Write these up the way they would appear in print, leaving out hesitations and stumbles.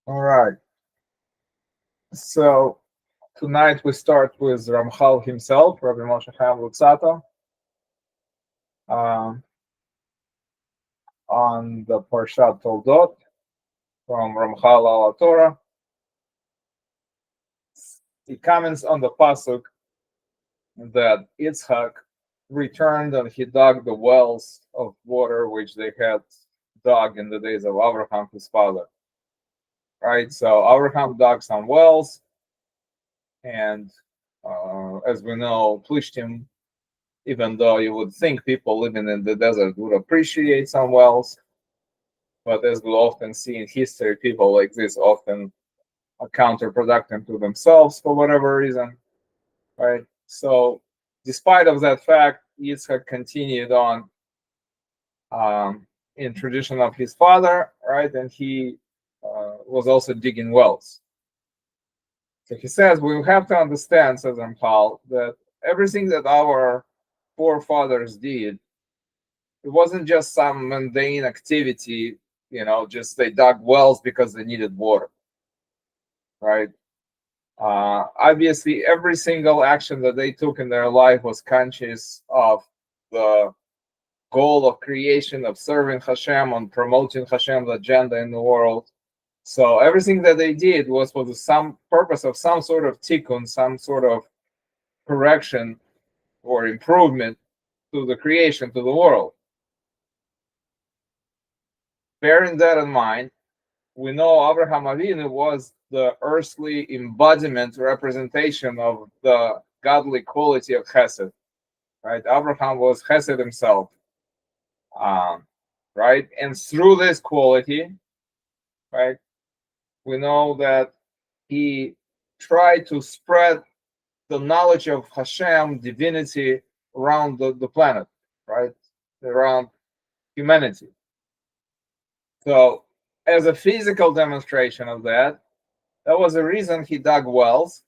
All right. So tonight we start with Ramchal himself, Rabbi Moshe Chaim Luzzatto, on the Parshat Toldot from Ramchal al Torah. He comments on the pasuk that Yitzchak returned and he dug the wells of water which they had dug in the days of Avraham, his father. Right. So Avraham dug some wells, and as we know, Plishtim, even though you would think people living in the desert would appreciate some wells, but as we often see in history, people like this often are counterproductive to themselves for whatever reason, right? So despite of that fact, Yitzchak continued on in tradition of his father, right? And he was also digging wells. So he says we have to understand, says Ramchal, that everything that our forefathers did, it wasn't just some mundane activity, just they dug wells because they needed water, right? Obviously, every single action that they took in their life was conscious of the goal of creation, of serving Hashem, on promoting Hashem's agenda in the world. So everything that they did was for some purpose of some sort of tikkun, some sort of correction or improvement to the creation, to the world. Bearing that in mind, we know Avraham Avinu was the earthly embodiment, representation of the godly quality of Chesed, right? Avraham was Chesed himself, right? And through this quality, right, we know that he tried to spread the knowledge of Hashem, divinity, around the planet, right? Around humanity. So as a physical demonstration of that, that was the reason he dug wells,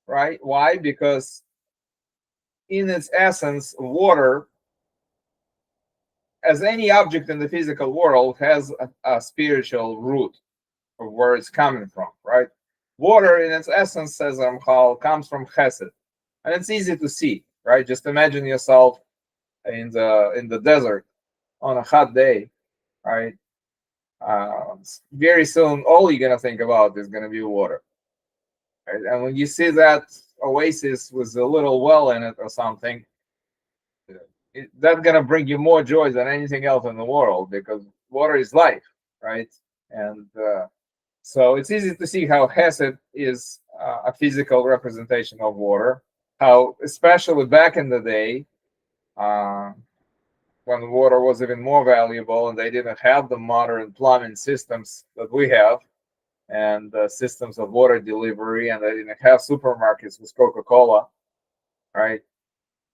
right? Why? Because in its essence, water, as any object in the physical world, has a spiritual root of where it's coming from, right? Water, in its essence, says Ramchal, comes from Chesed, and it's easy to see, right? Just imagine yourself in the desert on a hot day, right? Very soon, all you're gonna think about is gonna be water, right? And when you see that oasis with a little well in it or something, that's gonna bring you more joy than anything else in the world, because water is life, right? And so it's easy to see how Chesed is a physical representation of water. How, especially back in the day, when water was even more valuable and they didn't have the modern plumbing systems that we have, and systems of water delivery, and they didn't have supermarkets with Coca-Cola, right?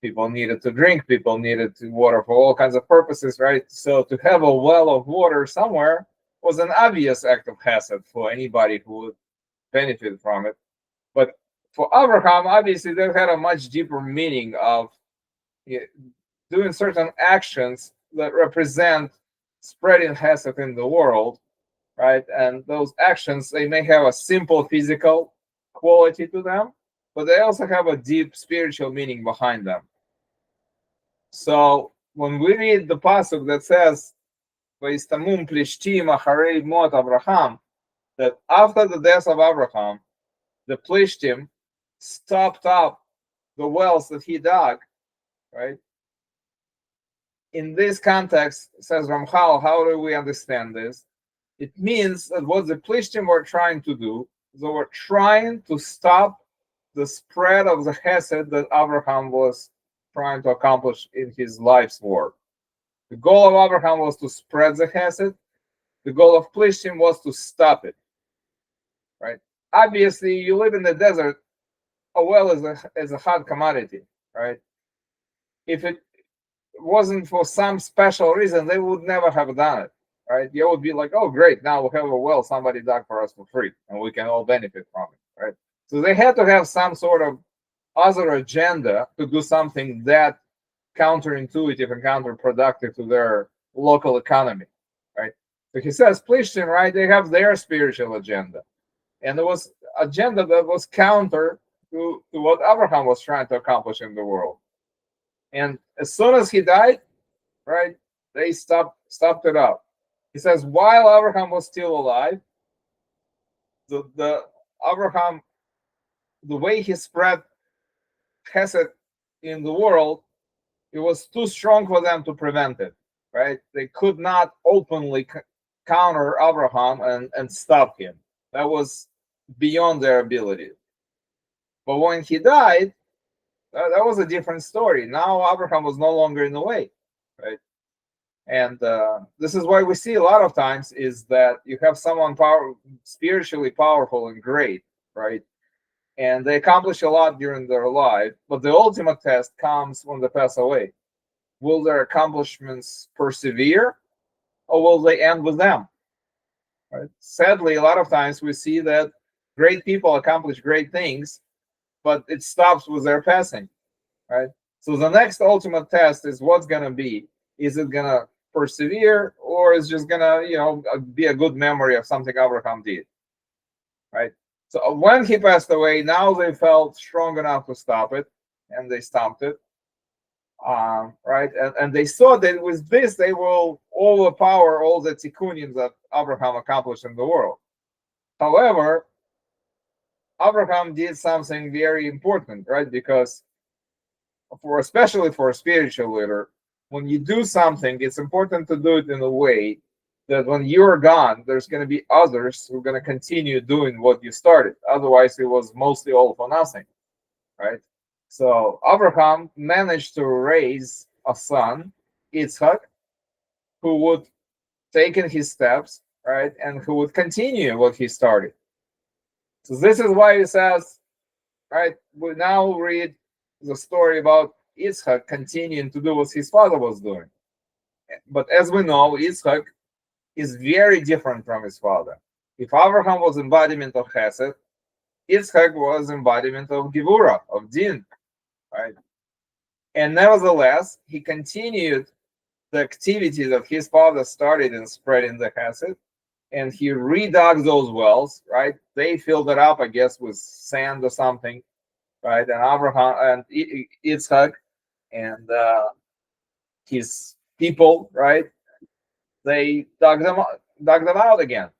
People needed to drink, people needed water for all kinds of purposes, right? So to have a well of water somewhere was an obvious act of chesed for anybody who would benefit from it. But for Avraham, obviously, that had a much deeper meaning of doing certain actions that represent spreading chesed in the world, right? And those actions, they may have a simple physical quality to them, but they also have a deep spiritual meaning behind them. So when we read the pasuk that says, "Vayistamum Plishtim acharei mot Avraham," that after the death of Avraham, the Plishtim stopped up the wells that he dug, right? In this context, says Ramchal, how do we understand this? It means that what the Plishtim were trying to do, they were trying to stop the spread of the Chesed that Avraham was trying to accomplish in his life's work. The goal of Avraham was to spread the Chesed. The goal of Plishtim was to stop it, right? Obviously, you live in the desert, a well is a hot commodity, right? If it wasn't for some special reason, they would never have done it, right? You would be like, oh, great, now we have a well somebody dug for us for free, and we can all benefit from it, right? So they had to have some sort of other agenda to do something that counterintuitive and counterproductive to their local economy, right? So he says, Plishtim, right, they have their spiritual agenda. And it was agenda that was counter to what Abraham was trying to accomplish in the world. And as soon as he died, right, they stopped it up. He says, while Abraham was still alive, the Abraham, the way he spread Chesed in the world, it was too strong for them to prevent it, right? They could not openly counter Abraham and stop him. That was beyond their ability. But when he died, that was a different story. Now Abraham was no longer in the way, right? And this is why we see a lot of times is that you have someone spiritually powerful and great, right? And they accomplish a lot during their life, but the ultimate test comes when they pass away. Will their accomplishments persevere, or will they end with them? Right? Sadly, a lot of times we see that great people accomplish great things, but it stops with their passing, right? So the next ultimate test is what's going to be. Is it going to persevere, or is just going to, be a good memory of something Abraham did, right? So when he passed away, now they felt strong enough to stop it, and they stopped it, right? And they saw that with this, they will overpower all the tikkunim that Abraham accomplished in the world. However, Abraham did something very important, right? Because especially for a spiritual leader, when you do something, it's important to do it in a way that when you're gone, there's going to be others who are going to continue doing what you started. Otherwise, it was mostly all for nothing, right? So Abraham managed to raise a son, Yitzchak, who would take in his steps, right, and who would continue what he started. So this is why he says, right, we now read the story about Yitzchak continuing to do what his father was doing. But as we know, Yitzchak is very different from his father. If Avraham was embodiment of Chesed, Yitzchak was embodiment of Gevurah, of Din, right? And nevertheless, he continued the activity that his father started in spreading the Chesed, and he redug those wells, right? They filled it up, I guess, with sand or something, right? And Avraham and Yitzchak and his people, right? They dug them out again.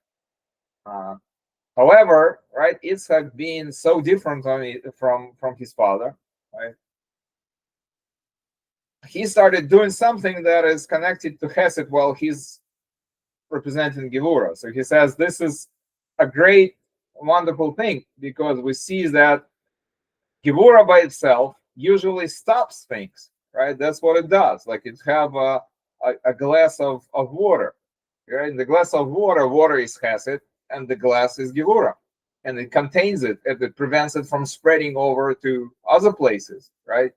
However, right, Yitzchak being so different from his father, right? He started doing something that is connected to Chesed while he's representing Gevurah. So he says this is a great, wonderful thing because we see that Gevurah by itself usually stops things, right? That's what it does. Like it have a glass of water, right? In the glass of water is Chesed, and the glass is Gevurah, and it contains it, and it prevents it from spreading over to other places, right?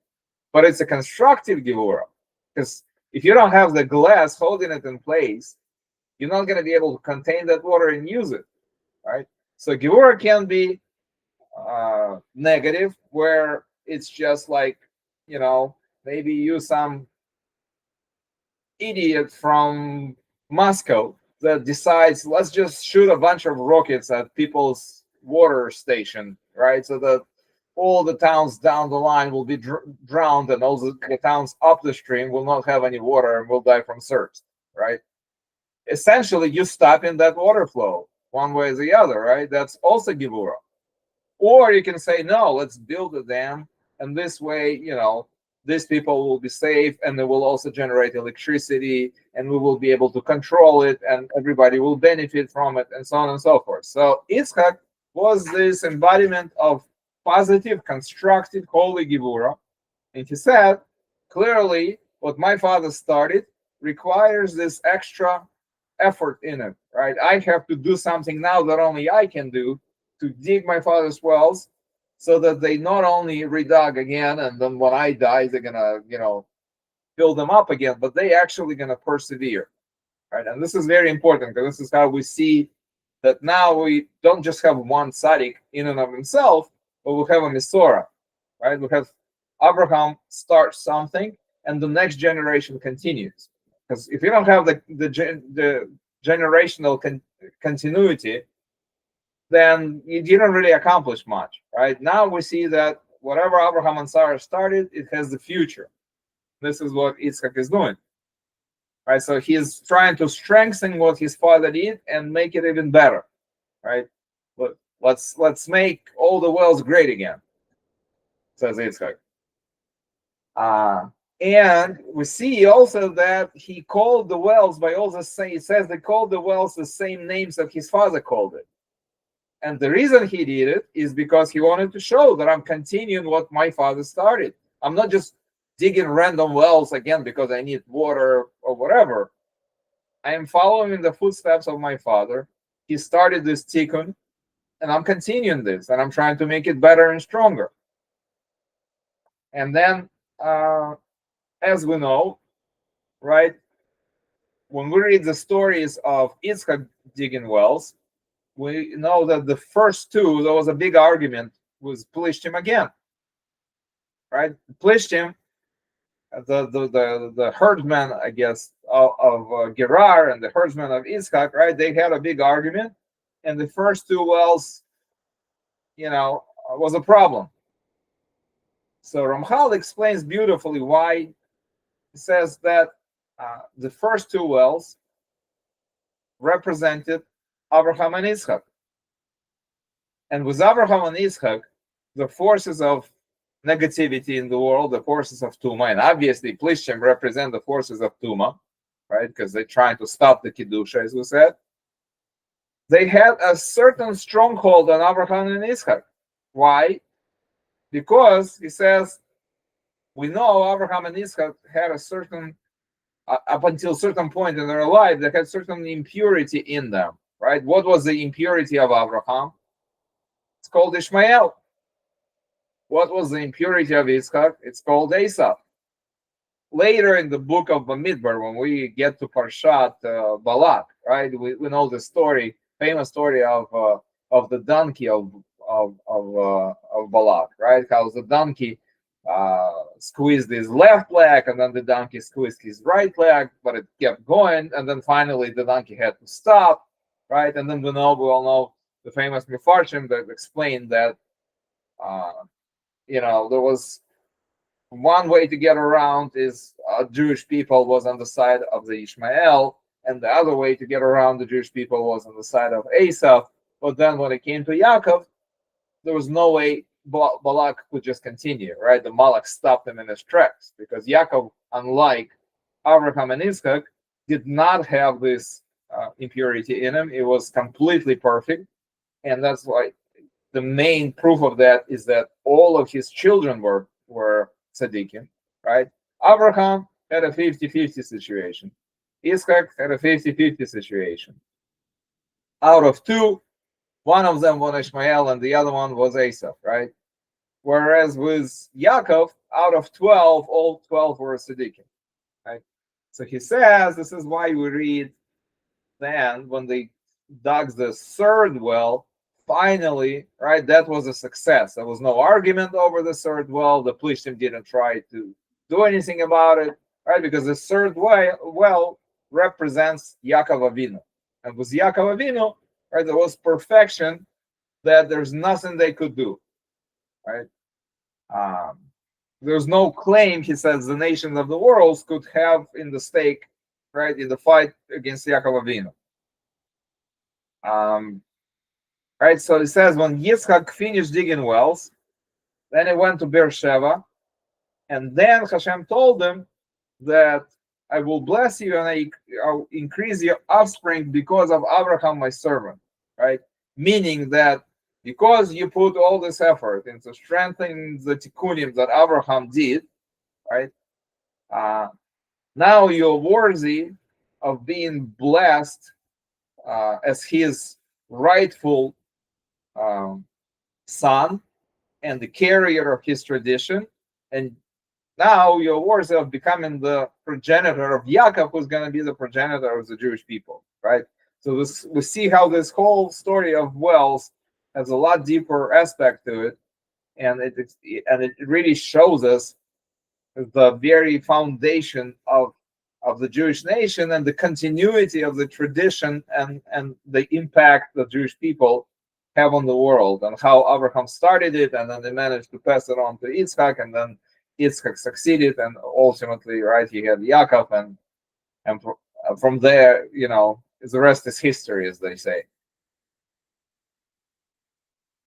But it's a constructive Gevurah, because if you don't have the glass holding it in place, you're not going to be able to contain that water and use it, right? So Gevurah can be negative, where it's just like, maybe you some idiot from Moscow that decides, let's just shoot a bunch of rockets at people's water station, right? So that all the towns down the line will be drowned, and all the towns up the stream will not have any water and will die from thirst, right? Essentially, you stop in that water flow one way or the other, right? That's also Gevurah. Or you can say, no, let's build a dam, and this way, these people will be safe, and they will also generate electricity, and we will be able to control it, and everybody will benefit from it, and so on and so forth. So Yitzchak was this embodiment of positive, constructive, holy Gevurah. And he said, clearly, what my father started requires this extra effort in it, right? I have to do something now that only I can do, to dig my father's wells, so that they not only redug again, and then when I die, they're gonna, fill them up again, but they actually gonna persevere, right? And this is very important, because this is how we see that now we don't just have one tzaddik in and of himself, but we have a Mesorah, right? We have Abraham start something, and the next generation continues. Because if you don't have the generational continuity, then you didn't really accomplish much, right? Now we see that whatever Abraham and Sarah started, it has the future. This is what Yitzchak is doing, right? So he's trying to strengthen what his father did and make it even better, right? But let's make all the wells great again, says Yitzchak. And we see also that he called the wells by all the same. It says they called the wells the same names that his father called it. And the reason he did it is because he wanted to show that I'm continuing what my father started. I'm not just digging random wells again because I need water or whatever. I am following in the footsteps of my father. He started this tikkun, and I'm continuing this, and I'm trying to make it better and stronger. And then, as we know, right, when we read the stories of Yitzchak digging wells, we know that the first two, there was a big argument with Plishtim again, right? Plishtim, the herdsman, I guess, of Gerar and the herdsman of Yitzchak, right? They had a big argument, and the first two wells, was a problem. So Ramchal explains beautifully why. He says that the first two wells represented Avraham and Yitzchak. And with Avraham and Yitzchak, the forces of negativity in the world, the forces of Tuma, and obviously Plishtim represent the forces of Tuma, right? Because they're trying to stop the Kedusha, as we said. They had a certain stronghold on Avraham and Yitzchak. Why? Because, he says, we know Avraham and Yitzchak had a certain, up until a certain point in their life, they had certain impurity in them, right? What was the impurity of Avraham? It's called Ishmael. What was the impurity of Yitzchak? It's called Esau. Later in the book of Bamidbar, when we get to Parshat Balak, right? We know the story, famous story of the donkey of Balak, right? How the donkey squeezed his left leg, and then the donkey squeezed his right leg, but it kept going, and then finally the donkey had to stop, right? And then we all know the famous Mefarshim that explained that there was one way to get around is Jewish people was on the side of the Ishmael, and the other way to get around the Jewish people was on the side of Esau. But then when it came to Yaakov, there was no way Balak could just continue, right? The Malach stopped him in his tracks, because Yaakov, unlike Avraham and Yitzchak, did not have this impurity in him. It was completely perfect, and that's why the main proof of that is that all of his children were tzaddikim, right? Avraham had a 50-50 situation. Yitzchak had a 50-50 situation. Out of two, one of them was Ishmael and the other one was Esau, right? Whereas with Yaakov, out of 12, all 12 were tzaddikim, right? So he says, this is why we read then when they dug the third well, finally, right, that was a success. There was no argument over the third well. The Plishtim didn't try to do anything about it, right? Because the third well represents Yaakov Avinu. And with Yaakov Avinu, right, there was perfection that there's nothing they could do, right? There's no claim, he says, the nations of the world could have in the stake, right, in the fight against Yaakov Avinu. Right, so it says when Yitzchak finished digging wells, then he went to Beersheba, and then Hashem told him that I will bless you and I'll increase your offspring because of Avraham, my servant, right? Meaning that because you put all this effort into strengthening the tikkunim that Avraham did, right? Now you're worthy of being blessed as his rightful son and the carrier of his tradition, and now you're worthy of becoming the progenitor of Yaakov, who's going to be the progenitor of the Jewish people, right? So we see how this whole story of wells has a lot deeper aspect to it, and it really shows us the very foundation of of the Jewish nation and the continuity of the tradition and the impact the Jewish people have on the world, and how Avraham started it, and then they managed to pass it on to Yitzchak, and then Yitzchak succeeded, and ultimately, right, he had Yaakov, and from there, the rest is history, as they say.